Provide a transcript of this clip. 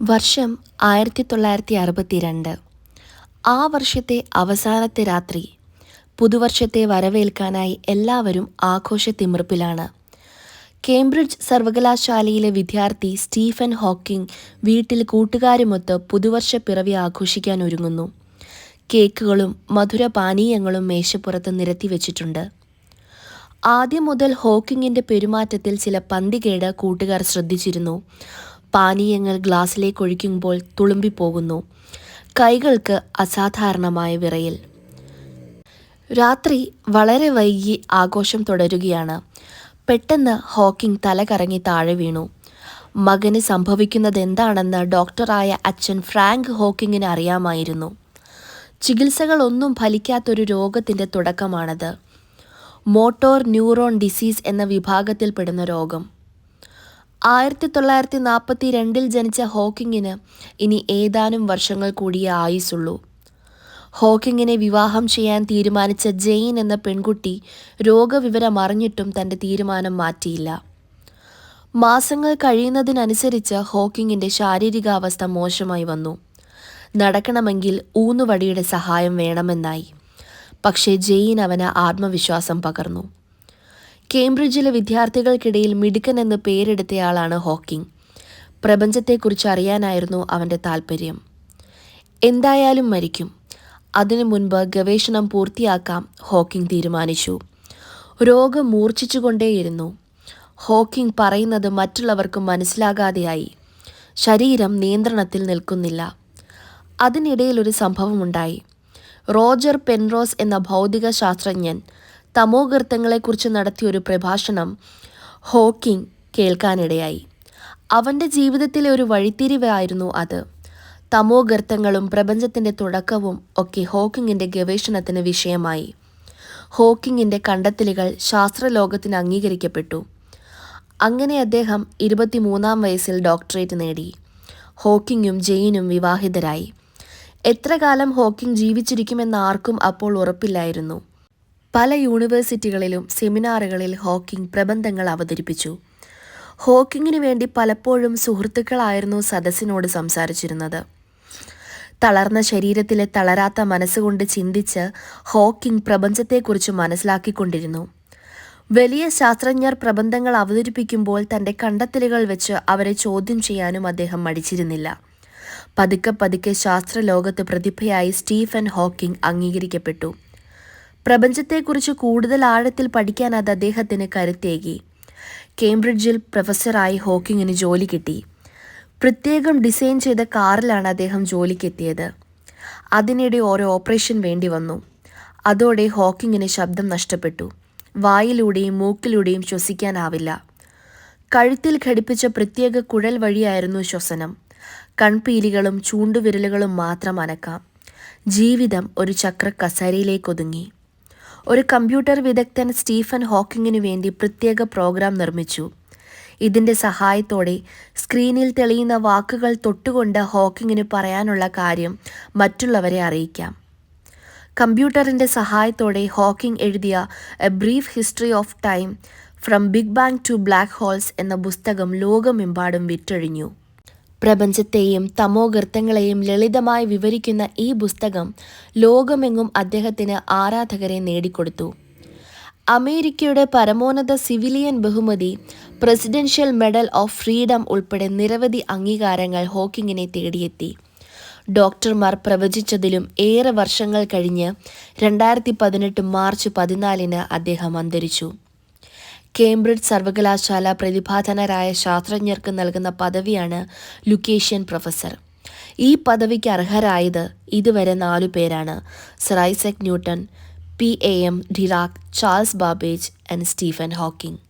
വർഷം 1962. ആ വർഷത്തെ അവസാനത്തെ രാത്രി. പുതുവർഷത്തെ വരവേൽക്കാനായി എല്ലാവരും ആഘോഷത്തിമിർപ്പിലാണ്. കേംബ്രിഡ്ജ് സർവകലാശാലയിലെ വിദ്യാർത്ഥി സ്റ്റീഫൻ ഹോക്കിംഗ് വീട്ടിൽ കൂട്ടുകാരുമൊത്ത് പുതുവർഷ പിറവി ആഘോഷിക്കാൻ ഒരുങ്ങുന്നു. കേക്കുകളും മധുരപാനീയങ്ങളും മേശപ്പുറത്ത് നിരത്തിവെച്ചിട്ടുണ്ട്. ആദ്യം മുതൽ ഹോക്കിങ്ങിൻ്റെ പെരുമാറ്റത്തിൽ ചില പന്തികേട് കൂട്ടുകാർ ശ്രദ്ധിച്ചിരുന്നു. പാനീയങ്ങൾ ഗ്ലാസ്സിലേക്ക് ഒഴിക്കുമ്പോൾ തുളുമ്പിപ്പോകുന്നു. കൈകൾക്ക് അസാധാരണമായ വിറയൽ. രാത്രി വളരെ വൈകി ആഘോഷം തുടരുകയാണ്. പെട്ടെന്ന് ഹോക്കിംഗ് തല കറങ്ങി താഴെ വീണു. മകന് സംഭവിക്കുന്നതെന്താണെന്ന് ഡോക്ടറായ അച്ഛൻ ഫ്രാങ്ക് ഹോക്കിങ്ങിന് അറിയാമായിരുന്നു. ചികിത്സകളൊന്നും ഫലിക്കാത്തൊരു രോഗത്തിൻ്റെ തുടക്കമാണത്. മോട്ടോർ ന്യൂറോൺ ഡിസീസ് എന്ന വിഭാഗത്തിൽപ്പെടുന്ന രോഗം. 1942 ജനിച്ച ഹോക്കിങ്ങിന് ഇനി ഏതാനും വർഷങ്ങൾ കൂടിയേ ആയുസുള്ളൂ. ഹോക്കിങ്ങിനെ വിവാഹം ചെയ്യാൻ തീരുമാനിച്ച ജെയിൻ എന്ന പെൺകുട്ടി രോഗവിവരം അറിഞ്ഞിട്ടും തൻ്റെ തീരുമാനം മാറ്റിയില്ല. മാസങ്ങൾ കഴിയുന്നതിനനുസരിച്ച് ഹോക്കിങ്ങിൻ്റെ ശാരീരികാവസ്ഥ മോശമായി വന്നു. നടക്കണമെങ്കിൽ ഊന്നുവടിയുടെ സഹായം വേണമെന്നായി. പക്ഷേ ജെയിൻ അവന് ആത്മവിശ്വാസം പകർന്നു. കേംബ്രിഡ്ജിലെ വിദ്യാർത്ഥികൾക്കിടയിൽ മിടുക്കൻ എന്ന് പേരെടുത്തയാളാണ് ഹോക്കിംഗ്. പ്രപഞ്ചത്തെക്കുറിച്ച് അറിയാനായിരുന്നു അവൻ്റെ താൽപ്പര്യം. എന്തായാലും മരിക്കും, അതിനു മുൻപ് ഗവേഷണം പൂർത്തിയാക്കാം ഹോക്കിംഗ് തീരുമാനിച്ചു. രോഗം മൂർച്ഛിച്ചുകൊണ്ടേയിരുന്നു. ഹോക്കിംഗ് പറയുന്നത് മറ്റുള്ളവർക്ക് മനസ്സിലാകാതെയായി. ശരീരം നിയന്ത്രണത്തിൽ നിൽക്കുന്നില്ല. അതിനിടയിൽ ഒരു സംഭവമുണ്ടായി. റോജർ പെൻറോസ് എന്ന ഭൗതിക ശാസ്ത്രജ്ഞൻ തമോഗർത്തങ്ങളെക്കുറിച്ച് നടത്തിയൊരു പ്രഭാഷണം ഹോക്കിംഗ് കേൾക്കാനിടയായി. അവൻ്റെ ജീവിതത്തിലെ ഒരു വഴിത്തിരിവായിരുന്നു അത്. തമോഗർത്തങ്ങളും പ്രപഞ്ചത്തിൻ്റെ തുടക്കവും ഒക്കെ ഹോക്കിങ്ങിൻ്റെ ഗവേഷണത്തിന് വിഷയമായി. ഹോക്കിങ്ങിൻ്റെ കണ്ടെത്തലുകൾ ശാസ്ത്രലോകത്തിന് അംഗീകരിക്കപ്പെട്ടു. അങ്ങനെ അദ്ദേഹം 23-ാം വയസ്സിൽ ഡോക്ടറേറ്റ് നേടി. ഹോക്കിങ്ങും ജെയിനും വിവാഹിതരായി. എത്ര കാലം ഹോക്കിംഗ് ജീവിച്ചിരിക്കുമെന്ന് ആർക്കും അപ്പോൾ ഉറപ്പില്ലായിരുന്നു. പല യൂണിവേഴ്സിറ്റികളിലും സെമിനാറുകളിൽ ഹോക്കിംഗ് പ്രബന്ധങ്ങൾ അവതരിപ്പിച്ചു. ഹോക്കിങ്ങിനു വേണ്ടി പലപ്പോഴും സുഹൃത്തുക്കളായിരുന്നു സദസ്സിനോട് സംസാരിച്ചിരുന്നത്. തളർന്ന ശരീരത്തിലെ തളരാത്ത മനസ്സുകൊണ്ട് ചിന്തിച്ച് ഹോക്കിംഗ് പ്രപഞ്ചത്തെക്കുറിച്ച് മനസ്സിലാക്കിക്കൊണ്ടിരുന്നു. വലിയ ശാസ്ത്രജ്ഞർ പ്രബന്ധങ്ങൾ അവതരിപ്പിക്കുമ്പോൾ തൻ്റെ കണ്ടെത്തലുകൾ വെച്ച് അവരെ ചോദ്യം ചെയ്യാനും അദ്ദേഹം മടിച്ചിരുന്നില്ല. പതുക്കെ പതുക്കെ ശാസ്ത്രലോകത്ത് പ്രതിഭയായി സ്റ്റീഫൻ ഹോക്കിംഗ് അംഗീകരിക്കപ്പെട്ടു. പ്രപഞ്ചത്തെക്കുറിച്ച് കൂടുതൽ ആഴത്തിൽ പഠിക്കാൻ അത് അദ്ദേഹത്തിന് കരുത്തേകി. കേംബ്രിഡ്ജിൽ പ്രൊഫസറായി ഹോക്കിങ്ങിന് ജോലി കിട്ടി. പ്രത്യേകം ഡിസൈൻ ചെയ്ത കാറിലാണ് അദ്ദേഹം ജോലിക്കെത്തിയത്. അതിനിടെ ഒരു ഓപ്പറേഷൻ വേണ്ടി വന്നു. അതോടെ ഹോക്കിങ്ങിന് ശബ്ദം നഷ്ടപ്പെട്ടു. വായിലൂടെയും മൂക്കിലൂടെയും ശ്വസിക്കാനാവില്ല. കഴുത്തിൽ ഘടിപ്പിച്ച പ്രത്യേക കുഴൽ വഴിയായിരുന്നു ശ്വസനം. കൺപീലികളും ചൂണ്ടുവിരലുകളും മാത്രം അനക്കാം. ജീവിതം ഒരു ചക്ര കസേരയിലേക്കൊതുങ്ങി. ഒരു കമ്പ്യൂട്ടർ വിദഗ്ധൻ സ്റ്റീഫൻ ഹോക്കിങ്ങിനു വേണ്ടി പ്രത്യേക പ്രോഗ്രാം നിർമ്മിച്ചു. ഇതിൻ്റെ സഹായത്തോടെ സ്ക്രീനിൽ തെളിയുന്ന വാക്കുകൾ തൊട്ടുകൊണ്ട് ഹോക്കിങ്ങിന് പറയാനുള്ള കാര്യം മറ്റുള്ളവരെ അറിയിക്കാം. കമ്പ്യൂട്ടറിൻ്റെ സഹായത്തോടെ ഹോക്കിംഗ് എഴുതിയ a brief history of time from big bang to black holes എന്ന പുസ്തകം ലോകമെമ്പാടും വിറ്റഴിഞ്ഞു. പ്രപഞ്ചത്തെയും തമോഗർത്തങ്ങളെയും ലളിതമായി വിവരിക്കുന്ന ഈ പുസ്തകം ലോകമെങ്ങും അദ്ദേഹത്തിന് ആരാധകരെ നേടിക്കൊടുത്തു. അമേരിക്കയുടെ പരമോന്നത സിവിലിയൻ ബഹുമതി, പ്രസിഡൻഷ്യൽ മെഡൽ ഓഫ് ഫ്രീഡം ഉൾപ്പെടെ നിരവധി അംഗീകാരങ്ങൾ ഹോക്കിങ്ങിനെ തേടിയെത്തി. ഡോക്ടർമാർ പ്രവചിച്ചതിലും ഏറെ വർഷങ്ങൾ കഴിഞ്ഞ് 2018 മാർച്ച് 14 അദ്ദേഹം അന്തരിച്ചു. കേംബ്രിഡ്ജ് സർവകലാശാല പ്രതിഭാധനരായ ശാസ്ത്രജ്ഞർക്ക് നൽകുന്ന പദവിയാണ് ലുക്കേഷ്യൻ പ്രൊഫസർ. ഈ പദവിക്ക് അർഹരായത് ഇതുവരെ 4 പേരാണ്: sir Isaac Newton, PAM Dirac, Charles Babbage and Stephen Hawking.